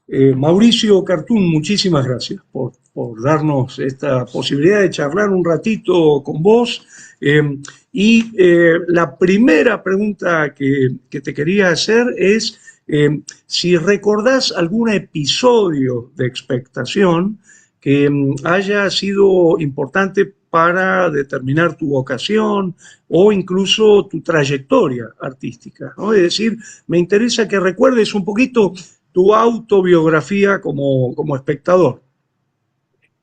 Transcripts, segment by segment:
Mauricio Cartún, muchísimas gracias por darnos esta posibilidad de charlar un ratito con vos. La primera pregunta que te quería hacer es si recordás algún episodio de expectación que haya sido importante para determinar tu vocación o incluso tu trayectoria artística, ¿no? Es decir, me interesa que recuerdes un poquito tu autobiografía como espectador.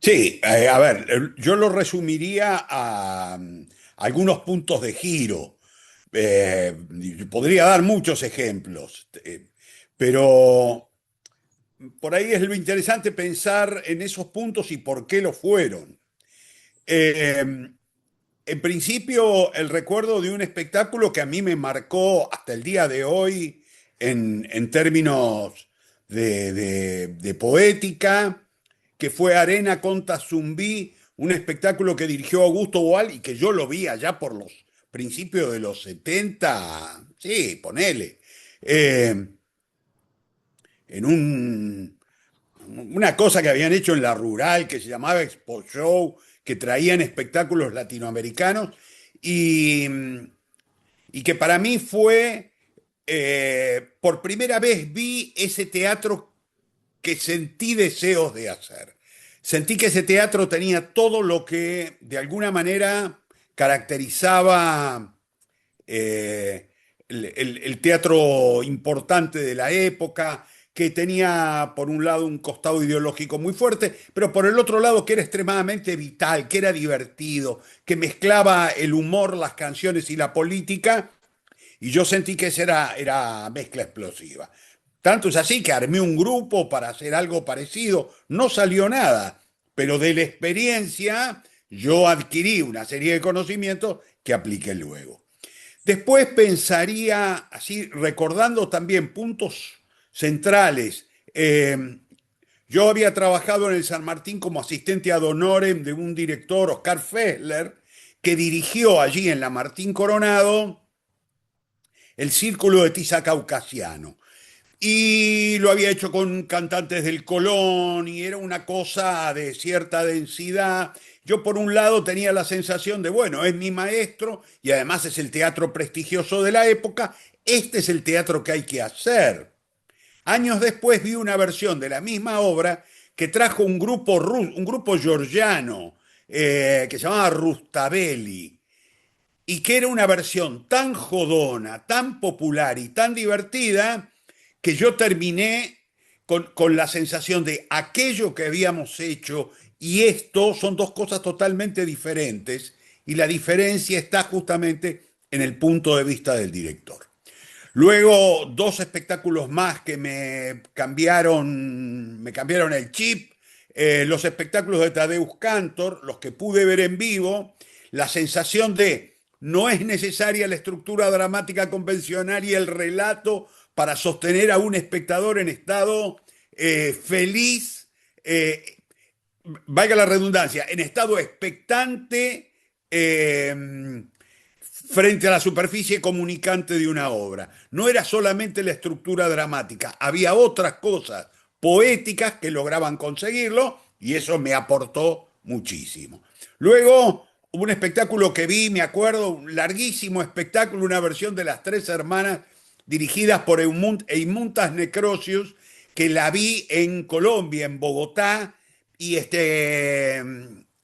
Sí, a ver, yo lo resumiría a algunos puntos de giro. Y podría dar muchos ejemplos, pero por ahí es lo interesante pensar en esos puntos y por qué lo fueron. Eh, en principio, el recuerdo de un espectáculo que a mí me marcó hasta el día de hoy en términos de poética, que fue Arena contra Zumbí, un espectáculo que dirigió Augusto Boal y que yo lo vi allá por los principios de los 70, sí, ponele, eh, en una cosa que habían hecho en la rural que se llamaba Expo Show, que traían espectáculos latinoamericanos y, y que para mí fue, por primera vez vi ese teatro que sentí deseos de hacer. Sentí que ese teatro tenía todo lo que de alguna manera caracterizaba eh, el teatro importante de la época, que tenía por un lado un costado ideológico muy fuerte, pero por el otro lado que era extremadamente vital, que era divertido, que mezclaba el humor, las canciones y la política, y yo sentí que esa era mezcla explosiva. Tanto es así que armé un grupo para hacer algo parecido. No salió nada, pero de la experiencia yo adquirí una serie de conocimientos que apliqué luego. Después pensaría, así recordando también puntos centrales. Yo había trabajado en el San Martín como asistente ad honorem de un director, Oscar Fessler, que dirigió allí en la Martín Coronado el Círculo de Tiza Caucasiano. Y lo había hecho con cantantes del Colón y era una cosa de cierta densidad. Yo por un lado tenía la sensación de, bueno, es mi maestro y además es el teatro prestigioso de la época, este es el teatro que hay que hacer. Años después vi una versión de la misma obra que trajo un grupo georgiano que se llamaba Rustaveli y que era una versión tan jodona, tan popular y tan divertida que yo terminé con la sensación de aquello que habíamos hecho y esto son dos cosas totalmente diferentes y la diferencia está justamente en el punto de vista del director. Luego, dos espectáculos más que me cambiaron el chip. Los espectáculos de Tadeusz Kantor, los que pude ver en vivo, la sensación de no es necesaria la estructura dramática convencional y el relato para sostener a un espectador en estado feliz, eh, valga la redundancia, en estado expectante, frente a la superficie comunicante de una obra. No era solamente la estructura dramática, había otras cosas poéticas que lograban conseguirlo y eso me aportó muchísimo. Luego, un espectáculo que vi, me acuerdo, un larguísimo espectáculo, una versión de Las Tres Hermanas dirigidas por Eimuntas Necrosius, que la vi en Colombia, en Bogotá, y,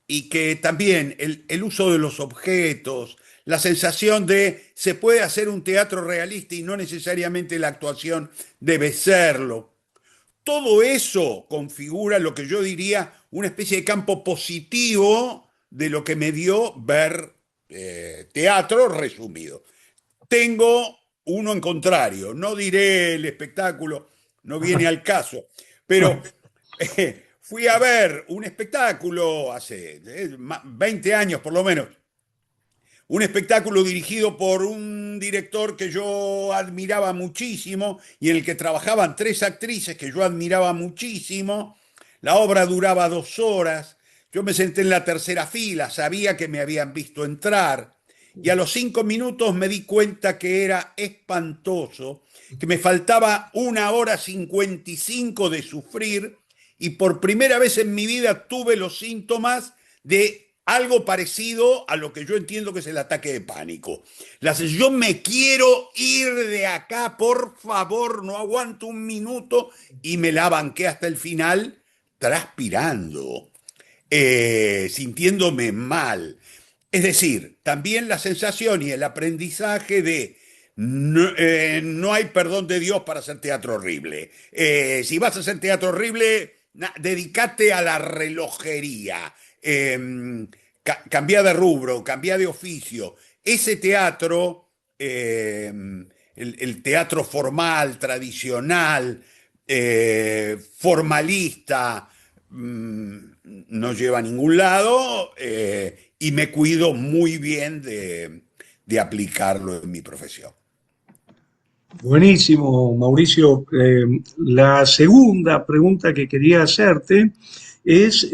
y que también el uso de los objetos, la sensación de se puede hacer un teatro realista y no necesariamente la actuación debe serlo. Todo eso configura lo que yo diría una especie de campo positivo de lo que me dio ver teatro resumido. Tengo uno en contrario, no diré el espectáculo, no viene al caso, pero fui a ver un espectáculo hace 20 años por lo menos, un espectáculo dirigido por un director que yo admiraba muchísimo y en el que trabajaban tres actrices que yo admiraba muchísimo. La obra duraba 2 horas. Yo me senté en la tercera fila, sabía que me habían visto entrar y a los 5 minutos me di cuenta que era espantoso, que me faltaba 1 hora 55 de sufrir y por primera vez en mi vida tuve los síntomas de algo parecido a lo que yo entiendo que es el ataque de pánico. Yo me quiero ir de acá, por favor, no aguanto un minuto y me la banqué hasta el final transpirando, sintiéndome mal. Es decir, también la sensación y el aprendizaje de no hay perdón de Dios para hacer teatro horrible. Si vas a hacer teatro horrible, dedícate a la relojería. Cambia de rubro, cambia de oficio. Ese teatro, el teatro formal, tradicional, formalista, no lleva a ningún lado y me cuido muy bien de aplicarlo en mi profesión. Buenísimo, Mauricio. La segunda pregunta que quería hacerte es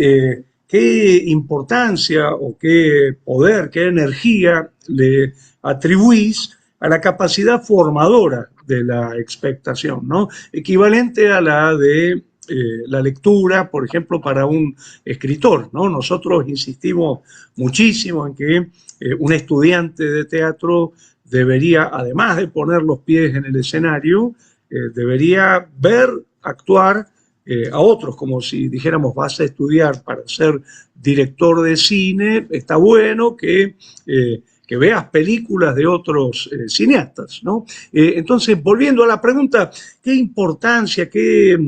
qué importancia o qué poder, qué energía le atribuís a la capacidad formadora de la expectación, ¿no? Equivalente a la de la lectura, por ejemplo, para un escritor, ¿no? Nosotros insistimos muchísimo en que un estudiante de teatro debería, además de poner los pies en el escenario, debería ver actuar a otros, como si dijéramos, vas a estudiar para ser director de cine, está bueno que veas películas de otros cineastas, ¿no? Entonces, volviendo a la pregunta, ¿qué importancia, qué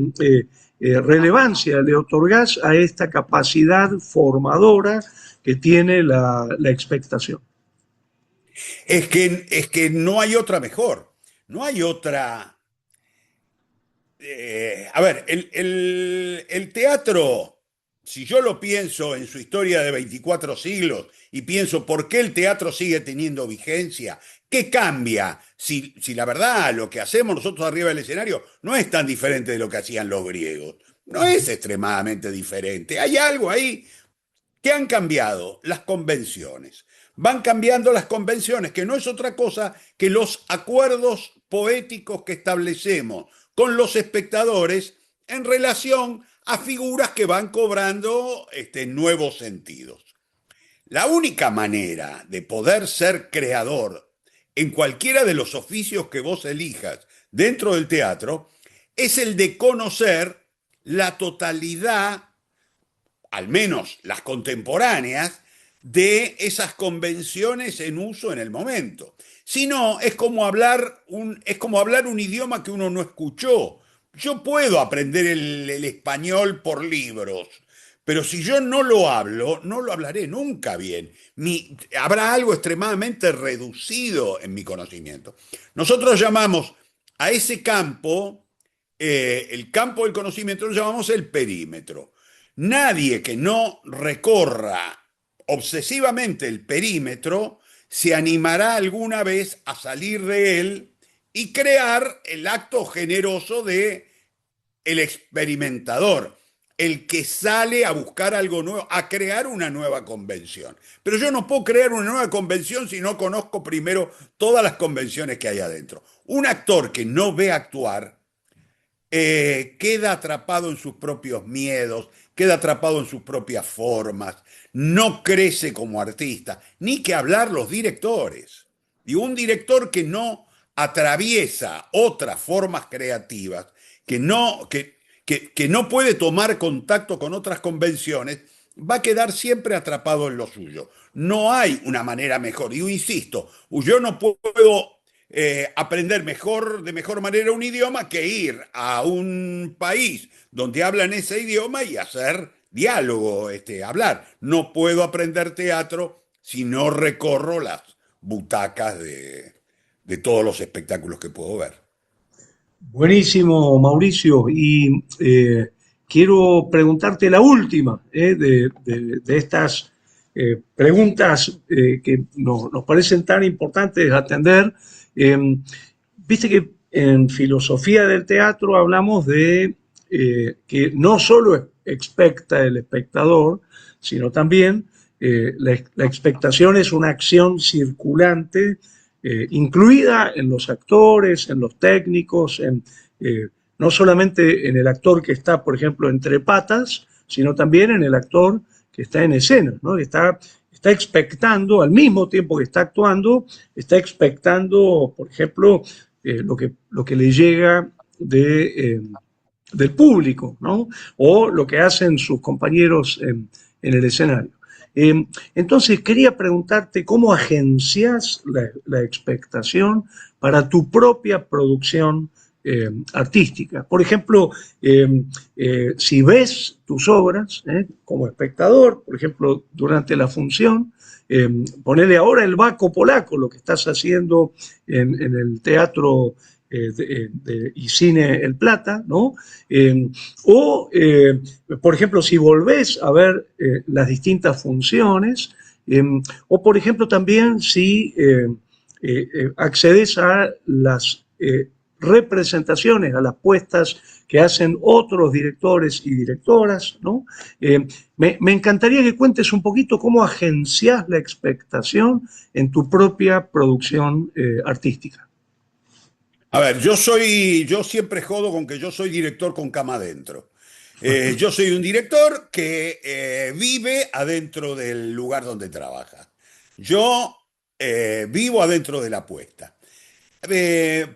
relevancia le otorgás a esta capacidad formadora que tiene la expectación? Es que no hay otra mejor, no hay otra. A ver, el teatro, si yo lo pienso en su historia de 24 siglos y pienso por qué el teatro sigue teniendo vigencia, ¿qué cambia? Si la verdad lo que hacemos nosotros arriba del escenario no es tan diferente de lo que hacían los griegos, no es extremadamente diferente. Hay algo ahí. ¿Qué han cambiado? Las convenciones. Van cambiando las convenciones, que no es otra cosa que los acuerdos poéticos que establecemos con los espectadores en relación a figuras que van cobrando nuevos sentidos. La única manera de poder ser creador en cualquiera de los oficios que vos elijas dentro del teatro es el de conocer la totalidad, al menos las contemporáneas, de esas convenciones en uso en el momento. Si no, es como hablar un idioma que uno no escuchó. Yo puedo aprender el español por libros, pero si yo no lo hablo, no lo hablaré nunca bien. Habrá algo extremadamente reducido en mi conocimiento. Nosotros llamamos a ese campo, el campo del conocimiento, lo llamamos el perímetro. Nadie que no recorra obsesivamente el perímetro se animará alguna vez a salir de él y crear el acto generoso de el experimentador, el que sale a buscar algo nuevo, a crear una nueva convención. Pero yo no puedo crear una nueva convención si no conozco primero todas las convenciones que hay adentro. Un actor que no ve actuar queda atrapado en sus propios miedos, queda atrapado en sus propias formas, no crece como artista, ni que hablar los directores. Y un director que no atraviesa otras formas creativas, que no puede tomar contacto con otras convenciones, va a quedar siempre atrapado en lo suyo. No hay una manera mejor. Y yo insisto, yo no puedo aprender de mejor manera un idioma que ir a un país donde hablan ese idioma y hacer diálogo, hablar. No puedo aprender teatro si no recorro las butacas de todos los espectáculos que puedo ver. Buenísimo, Mauricio. Y quiero preguntarte la última de estas preguntas que nos parecen tan importantes atender. Viste que en filosofía del teatro hablamos de que no solo expecta el espectador, sino también la expectación es una acción circulante, incluida en los actores, en los técnicos, no solamente en el actor que está, por ejemplo, entre patas, sino también en el actor que está en escena, ¿no? Está expectando, al mismo tiempo que está actuando, está expectando, por ejemplo, lo que le llega del público, ¿no? O lo que hacen sus compañeros en el escenario. Entonces, quería preguntarte cómo agencias la expectación para tu propia producción artística. Por ejemplo, si ves tus obras como espectador, por ejemplo, durante la función, ponele ahora el Baco Polaco, lo que estás haciendo en el teatro y cine El Plata, ¿no? O, por ejemplo, si volvés a ver las distintas funciones, o, por ejemplo, también si accedes a las representaciones, a las puestas que hacen otros directores y directoras, ¿no? Me encantaría que cuentes un poquito cómo agencias la expectación en tu propia producción artística. A ver, yo siempre jodo con que yo soy director con cama adentro. Yo soy un director que vive adentro del lugar donde trabaja. Yo vivo adentro de la puesta.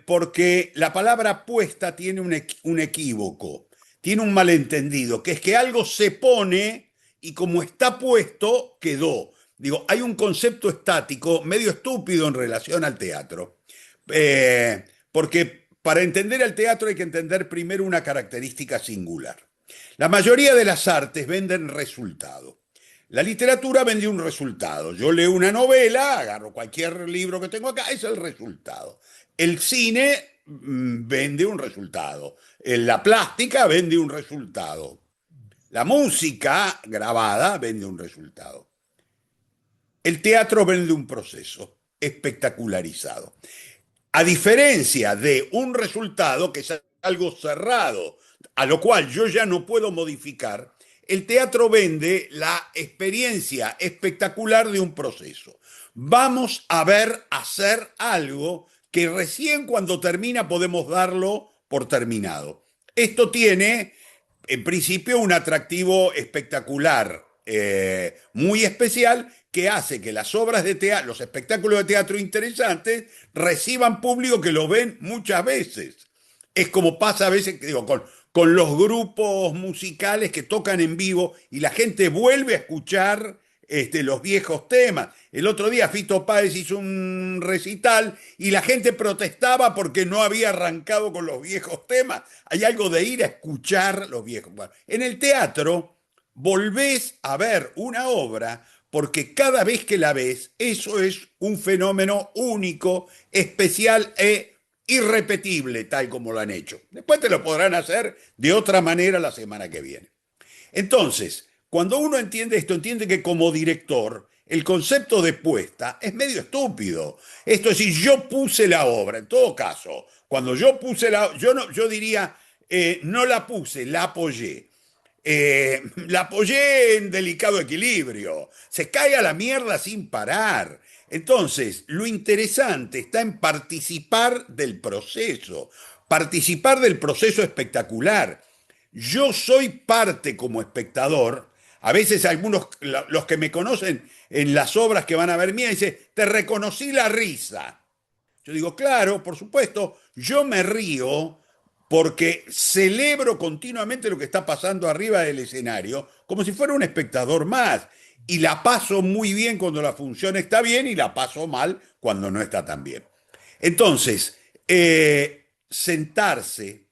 Porque la palabra puesta tiene un equívoco, tiene un malentendido, que es que algo se pone y como está puesto, quedó. Digo, hay un concepto estático medio estúpido en relación al teatro. Porque para entender el teatro hay que entender primero una característica singular. La mayoría de las artes venden resultado. La literatura vende un resultado. Yo leo una novela, agarro cualquier libro que tengo acá, es el resultado. El cine vende un resultado. La plástica vende un resultado. La música grabada vende un resultado. El teatro vende un proceso espectacularizado. A diferencia de un resultado que es algo cerrado, a lo cual yo ya no puedo modificar, el teatro vende la experiencia espectacular de un proceso. Vamos a ver hacer algo que recién cuando termina podemos darlo por terminado. Esto tiene, en principio, un atractivo espectacular, muy especial, que hace que las obras de teatro, los espectáculos de teatro interesantes, reciban público que lo ven muchas veces. Es como pasa a veces, digo, con los grupos musicales que tocan en vivo y la gente vuelve a escuchar los viejos temas. El otro día Fito Páez hizo un recital y la gente protestaba porque no había arrancado con los viejos temas. Hay algo de ir a escuchar los viejos. Bueno, en el teatro volvés a ver una obra porque cada vez que la ves, eso es un fenómeno único, especial e irrepetible, tal como lo han hecho. Después te lo podrán hacer de otra manera la semana que viene. Entonces, cuando uno entiende esto, entiende que como director, el concepto de puesta es medio estúpido. Esto es decir, yo puse la obra, en todo caso, cuando yo puse la yo no, yo diría, no la puse, la apoyé. La apoyé en delicado equilibrio. Se cae a la mierda sin parar. Entonces, lo interesante está en participar del proceso espectacular. Yo soy parte como espectador. A veces algunos, los que me conocen en las obras que van a ver mía, dicen, te reconocí la risa. Yo digo, claro, por supuesto, yo me río porque celebro continuamente lo que está pasando arriba del escenario, como si fuera un espectador más. Y la paso muy bien cuando la función está bien y la paso mal cuando no está tan bien. Entonces, sentarse,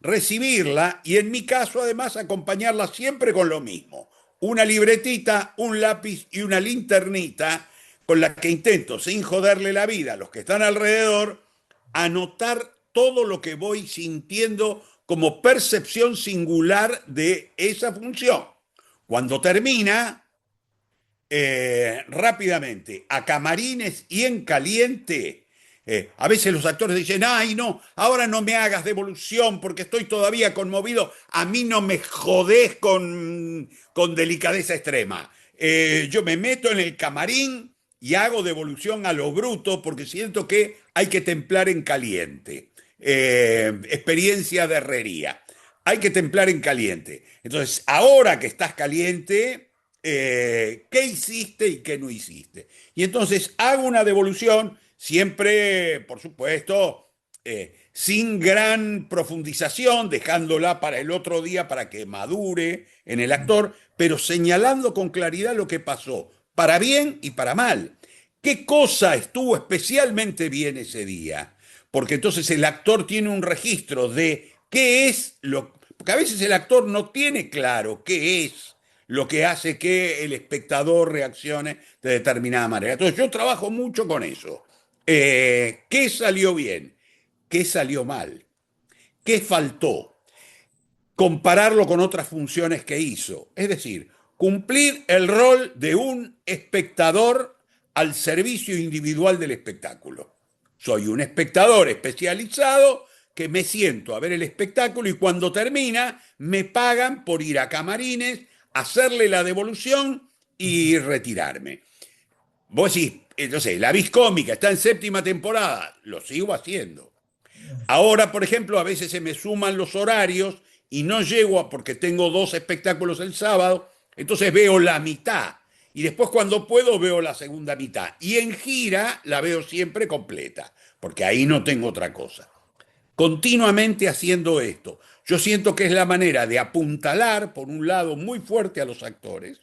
recibirla y en mi caso además acompañarla siempre con lo mismo. Una libretita, un lápiz y una linternita con la que intento, sin joderle la vida a los que están alrededor, anotar todo lo que voy sintiendo como percepción singular de esa función. Cuando termina, rápidamente, a camarines y en caliente. A veces los actores dicen, ay no, ahora no me hagas devolución porque estoy todavía conmovido, a mí no me jodés con delicadeza extrema. Yo me meto en el camarín y hago devolución a lo bruto porque siento que hay que templar en caliente. Experiencia de herrería. Hay que templar en caliente. Entonces, ahora que estás caliente, ¿qué hiciste y qué no hiciste? Y entonces hago una devolución, siempre, por supuesto, sin gran profundización, dejándola para el otro día para que madure en el actor, pero señalando con claridad lo que pasó, para bien y para mal. ¿Qué cosa estuvo especialmente bien ese día? Porque entonces el actor tiene un registro de qué es lo... Porque a veces el actor no tiene claro qué es lo que hace que el espectador reaccione de determinada manera. Entonces yo trabajo mucho con eso. ¿Qué salió bien? ¿Qué salió mal? ¿Qué faltó? Compararlo con otras funciones que hizo. Es decir, cumplir el rol de un espectador al servicio individual del espectáculo. Soy un espectador especializado que me siento a ver el espectáculo y cuando termina me pagan por ir a camarines, hacerle la devolución y retirarme. Vos decís, no sé, la vis cómica está en séptima temporada, lo sigo haciendo. Ahora, por ejemplo, a veces se me suman los horarios y no llego porque tengo dos espectáculos el sábado, entonces veo la mitad. Y después cuando puedo veo la segunda mitad. Y en gira la veo siempre completa, porque ahí no tengo otra cosa. Continuamente haciendo esto. Yo siento que es la manera de apuntalar, por un lado, muy fuerte a los actores,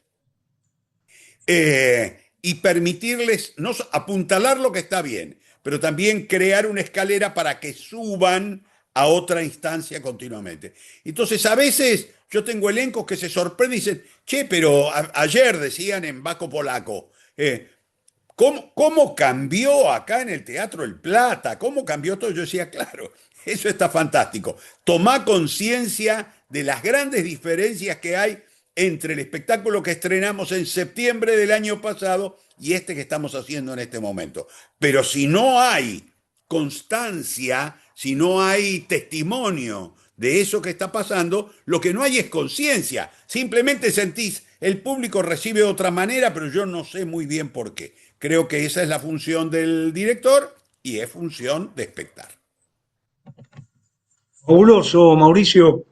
y permitirles no apuntalar lo que está bien, pero también crear una escalera para que suban a otra instancia continuamente. Entonces, a veces yo tengo elencos que se sorprenden y dicen, che, pero ayer decían en Baco Polaco, ¿cómo cambió acá en el Teatro El Plata? ¿Cómo cambió todo? Yo decía, claro, eso está fantástico. Tomá conciencia de las grandes diferencias que hay entre el espectáculo que estrenamos en septiembre del año pasado y este que estamos haciendo en este momento. Pero si no hay constancia, si no hay testimonio de eso que está pasando, lo que no hay es conciencia. Simplemente sentís, el público recibe de otra manera, pero yo no sé muy bien por qué. Creo que esa es la función del director y es función de espectar. Fabuloso, Mauricio.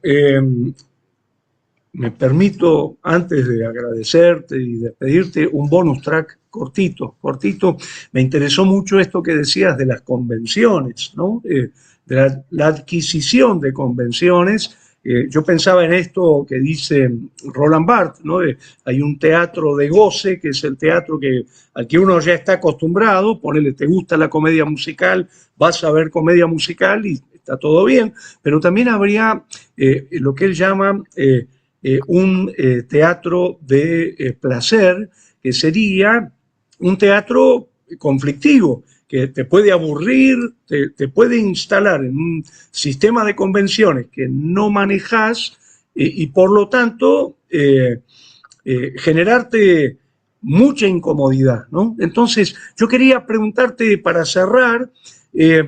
Me permito, antes de agradecerte y despedirte, un bonus track cortito, cortito. Me interesó mucho esto que decías de las convenciones, ¿no? De la adquisición de convenciones. Yo pensaba en esto que dice Roland Barthes, ¿no? Hay un teatro de goce, que es el teatro al que uno ya está acostumbrado. Ponele, te gusta la comedia musical, vas a ver comedia musical y está todo bien, pero también habría lo que él llama un teatro de placer, que sería un teatro conflictivo, que te puede aburrir, te puede instalar en un sistema de convenciones que no manejas y por lo tanto generarte mucha incomodidad, ¿no? Entonces, yo quería preguntarte para cerrar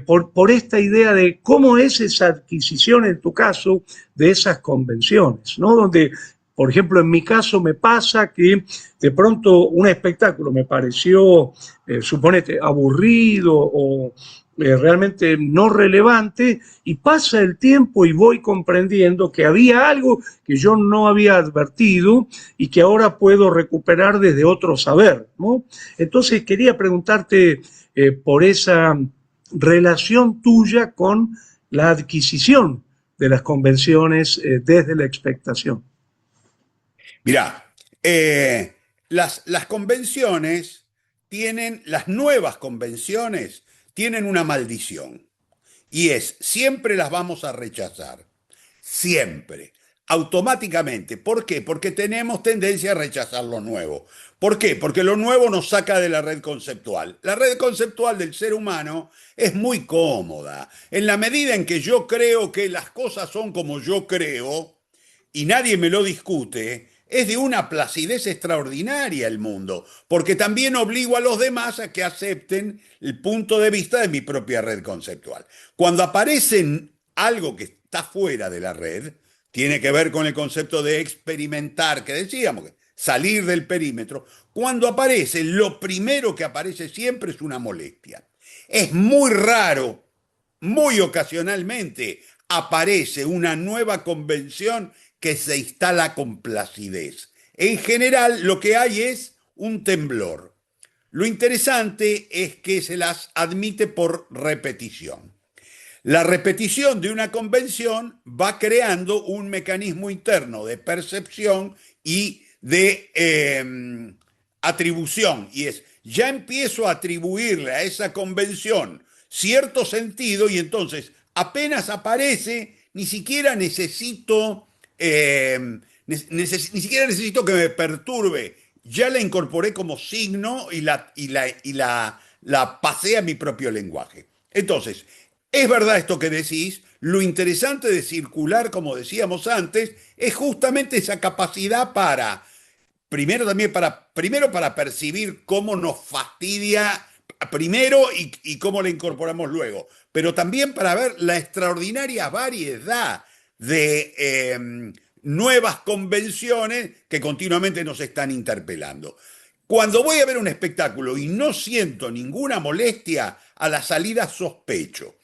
por esta idea de cómo es esa adquisición, en tu caso, de esas convenciones, ¿no? Donde, por ejemplo, en mi caso me pasa que de pronto un espectáculo me pareció, suponete, aburrido o realmente no relevante, y pasa el tiempo y voy comprendiendo que había algo que yo no había advertido y que ahora puedo recuperar desde otro saber, ¿no? Entonces quería preguntarte por esa relación tuya con la adquisición de las convenciones desde la expectación. Mirá, las convenciones tienen, las nuevas convenciones tienen una maldición y es, siempre las vamos a rechazar, siempre, automáticamente. ¿Por qué? Porque tenemos tendencia a rechazar lo nuevo. ¿Por qué? Porque lo nuevo nos saca de la red conceptual. La red conceptual del ser humano es muy cómoda. En la medida en que yo creo que las cosas son como yo creo y nadie me lo discute, es de una placidez extraordinaria el mundo, porque también obligo a los demás a que acepten el punto de vista de mi propia red conceptual. Cuando aparece algo que está fuera de la red, tiene que ver con el concepto de experimentar que decíamos, salir del perímetro, cuando aparece, lo primero que aparece siempre es una molestia. Es muy raro, muy ocasionalmente, aparece una nueva convención que se instala con placidez. En general, lo que hay es un temblor. Lo interesante es que se las admite por repetición. La repetición de una convención va creando un mecanismo interno de percepción y de atribución. Y es, ya empiezo a atribuirle a esa convención cierto sentido y entonces apenas aparece, ni siquiera necesito, ni siquiera necesito que me perturbe. Ya la incorporé como signo la pasé a mi propio lenguaje. Entonces, es verdad esto que decís, lo interesante de circular, como decíamos antes, es justamente esa capacidad para, primero para percibir cómo nos fastidia primero y cómo la incorporamos luego, pero también para ver la extraordinaria variedad de nuevas convenciones que continuamente nos están interpelando. Cuando voy a ver un espectáculo y no siento ninguna molestia, a la salida sospecho.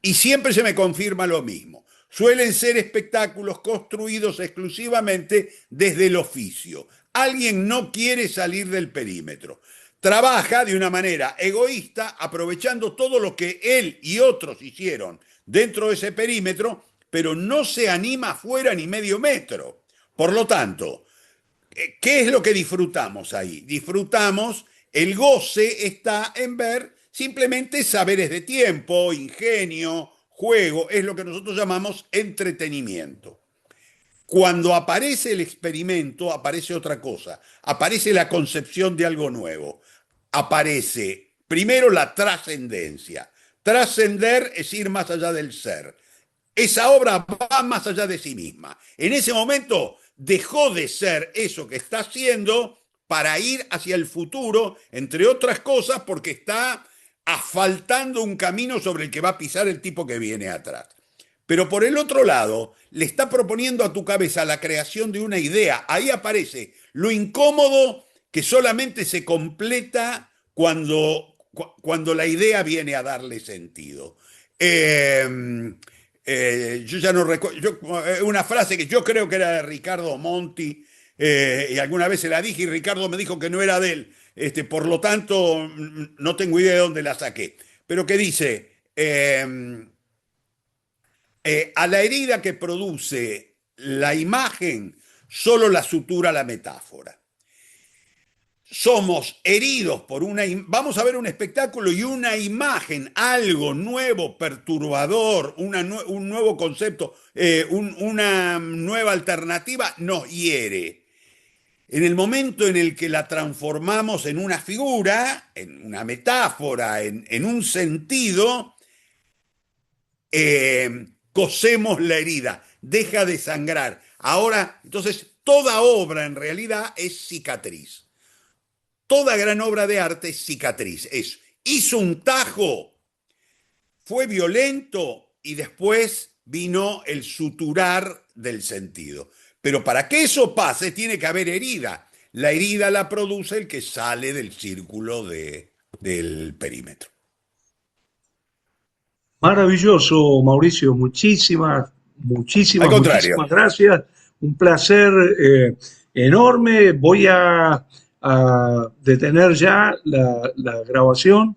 Y siempre se me confirma lo mismo. Suelen ser espectáculos construidos exclusivamente desde el oficio. Alguien no quiere salir del perímetro. Trabaja de una manera egoísta, aprovechando todo lo que él y otros hicieron dentro de ese perímetro, pero no se anima fuera ni medio metro. Por lo tanto, ¿qué es lo que disfrutamos ahí? Disfrutamos, el goce está en ver simplemente saberes de tiempo, ingenio, juego, es lo que nosotros llamamos entretenimiento. Cuando aparece el experimento, aparece otra cosa, aparece la concepción de algo nuevo, aparece primero la trascendencia. Trascender es ir más allá del ser. Esa obra va más allá de sí misma. En ese momento dejó de ser eso que está haciendo para ir hacia el futuro, entre otras cosas, porque está asfaltando un camino sobre el que va a pisar el tipo que viene atrás. Pero por el otro lado, le está proponiendo a tu cabeza la creación de una idea. Ahí aparece lo incómodo que solamente se completa cuando la idea viene a darle sentido. Yo ya no recuerdo, una frase que yo creo que era de Ricardo Monti, y alguna vez se la dije y Ricardo me dijo que no era de él, por lo tanto no tengo idea de dónde la saqué, pero que dice, a la herida que produce la imagen solo la sutura la metáfora. Somos heridos por vamos a ver un espectáculo y una imagen, algo nuevo, perturbador, un nuevo concepto, una nueva alternativa, nos hiere. En el momento en el que la transformamos en una figura, en una metáfora, en un sentido, cosemos la herida, deja de sangrar. Ahora, entonces, toda obra en realidad es cicatriz. Toda gran obra de arte es cicatriz. Hizo un tajo, fue violento y después vino el suturar del sentido. Pero para que eso pase tiene que haber herida. La herida la produce el que sale del círculo del perímetro. Maravilloso, Mauricio. Al contrario. Muchísimas gracias. Un placer enorme. Voy a detener ya la grabación.